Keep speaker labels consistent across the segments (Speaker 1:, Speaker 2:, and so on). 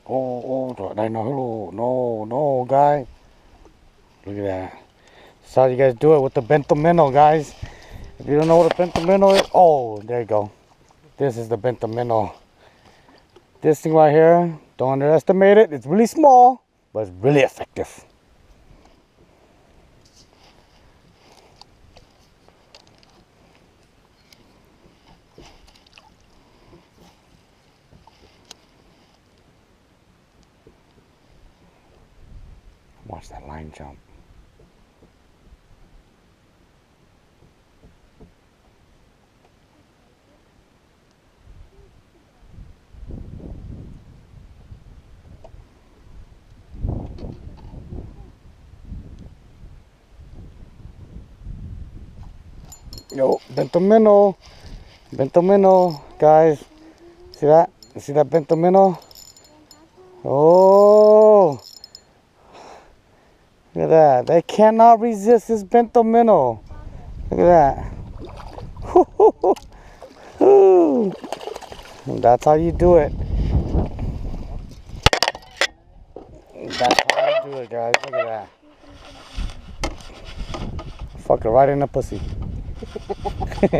Speaker 1: Oh, no, guy. Look at that. That's how you guys do it with the bento minnow, guys. If you don't know what a bento minnow is, oh, there you go. This is the bento minnow. This thing right here, don't underestimate it. It's really small, but it's really effective. Watch that line jump. Yo, bento minnow. Bento minnow, guys. See that? You see that bento minnow? Oh, look at that. They cannot resist this bento minnow. Look at that. That's how you do it. That's how you do it, guys. Look at that. Fuck it right in the pussy. Is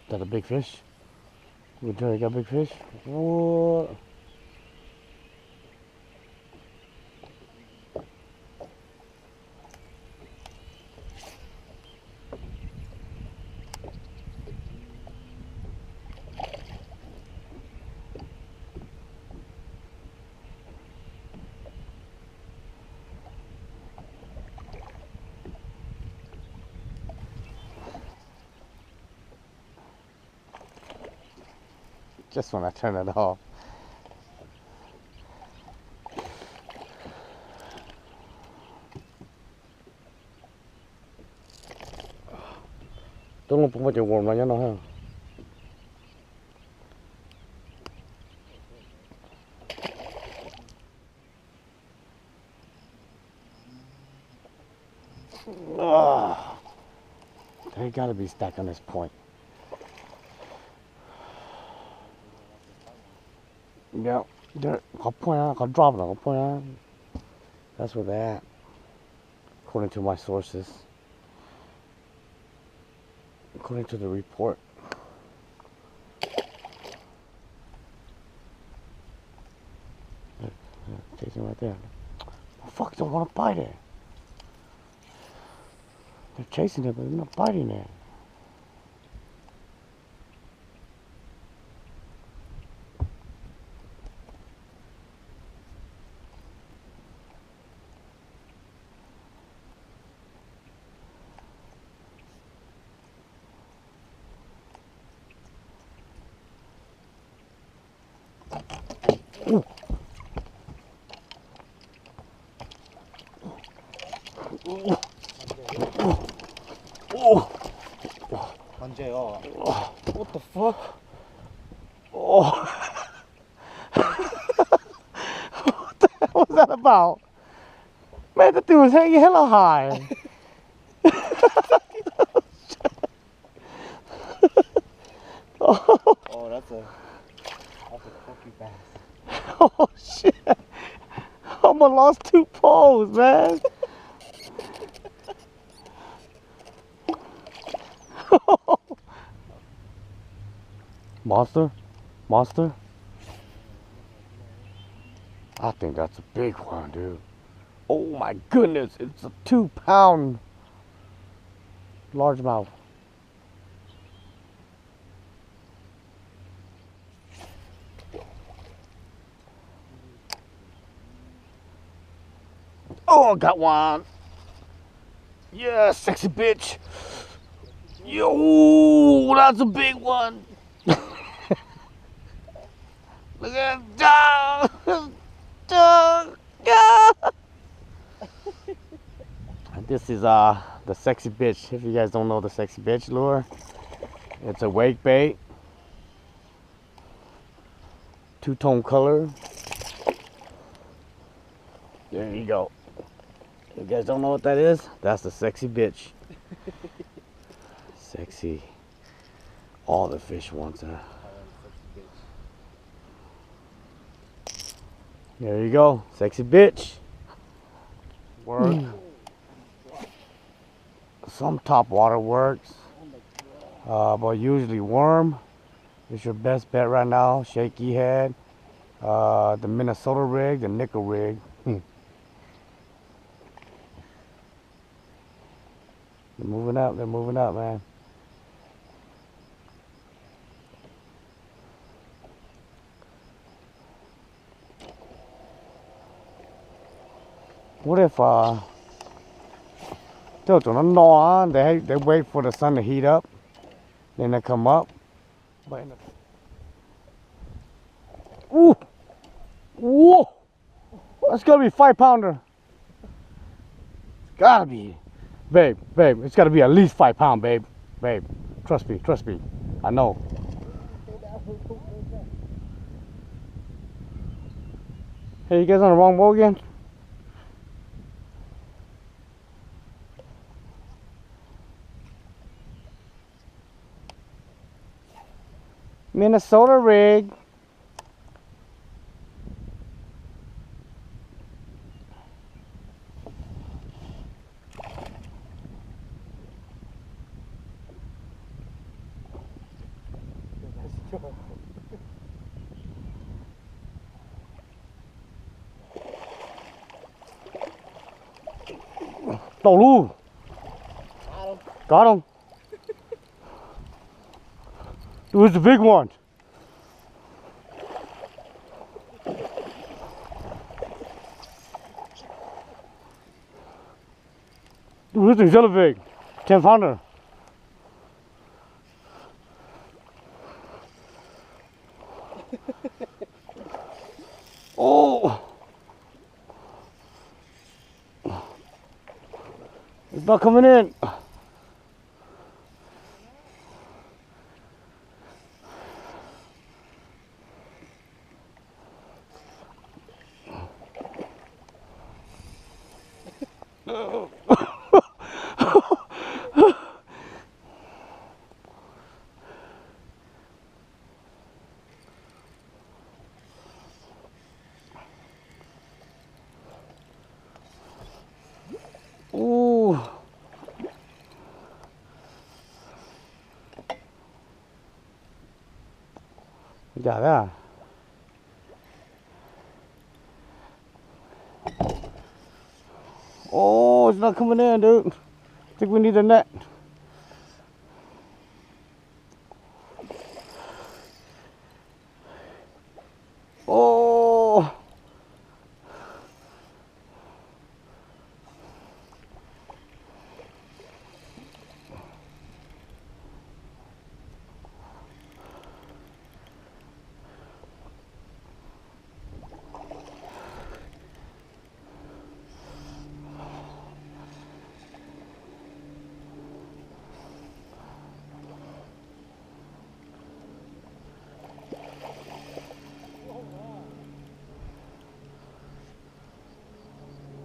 Speaker 1: that a big fish? You got a big fish? Whoa. Just when I turn it off. Tôi không có chịu warm nó nhá nó ha. They gotta be stuck on this point. Yeah, có point có drop nó có point. That's where they're at, according to my sources. According to the report. Look, chasing right there. The fuck don't want to bite it. They're chasing it, but they're not biting it. Ooh.
Speaker 2: 언제요? What the fuck?
Speaker 1: Oh. What the hell was that about? Man, the dude was hanging hella high.
Speaker 2: Oh, that's a cookie bass.
Speaker 1: Oh shit. I almost lost 2 poles, man. Monster? Monster? I think that's a big one, dude. Oh my goodness, it's a 2-pound largemouth. Oh, I got one. Yeah, sexy bitch. Yo, that's a big one. Look at that. This is the sexy bitch. If you guys don't know the sexy bitch lure, it's a wake bait, 2-tone color. There you go. You guys don't know what that is? That's the sexy bitch. Sexy. All the fish wants her. There you go. Sexy bitch. Work. Some top water works. But usually worm is your best bet right now. Shaky head. The Minnesota rig, the nickel rig. They're moving up, man. What if they wait for the sun to heat up, then they come up. Ooh, whoa, that's gotta be 5-pounder. Gotta be, babe. It's gotta be at least 5 pound, babe. Trust me. I know. Hey, you guys on the wrong boat again? Minnesota rig. Tolu. Got him. Who's the big one? Dude, this thing's hella big. 10-pounder. Oh! It's not coming in. Ooh. Got that. Oh, it's not coming in, dude. I think we need a net. Oh.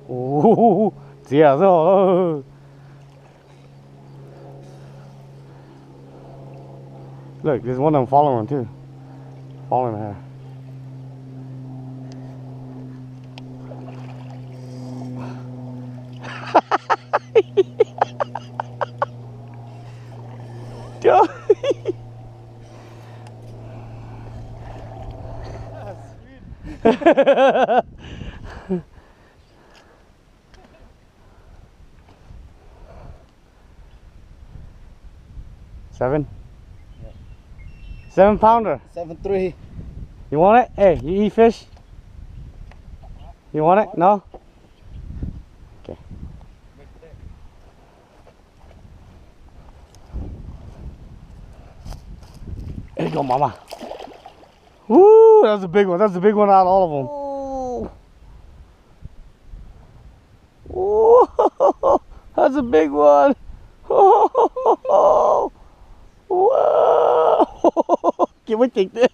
Speaker 1: Ooh, yeah, so. Look, there's one of them following too. Following her. Seven?
Speaker 2: Yeah.
Speaker 1: 7-pounder.
Speaker 2: 7.3.
Speaker 1: You want it? Hey, you eat fish? You want it? No? Okay. There you go, mama. Woo, that's a big one. That's the big one out of all of them. Ooh, that's a big one. Oh, wow. Can we take that?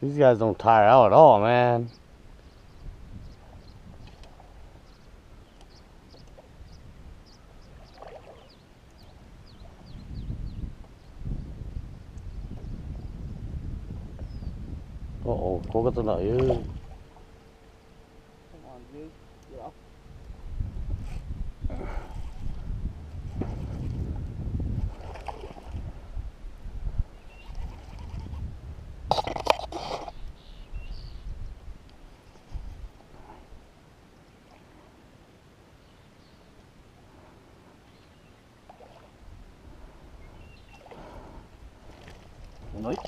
Speaker 1: These guys don't tire out at all, man. Uh-oh, 거기다 나, 예.
Speaker 2: Come on, dude. Get off. Nope.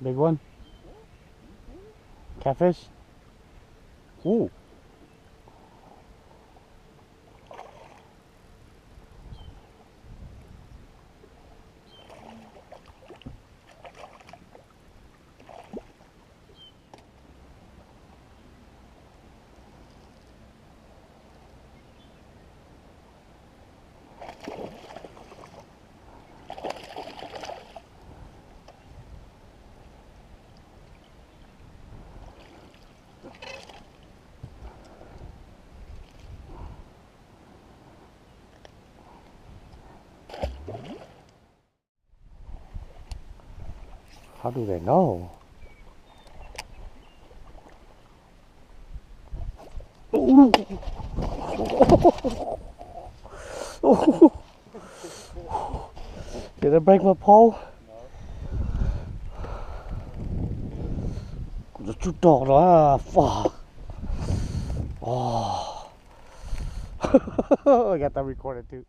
Speaker 1: Big one? Catfish? Ooh. How do they know? Ooh. Did I break my pole? Nó chút đỏ đó à. Fuck. Oh. I got that recorded too.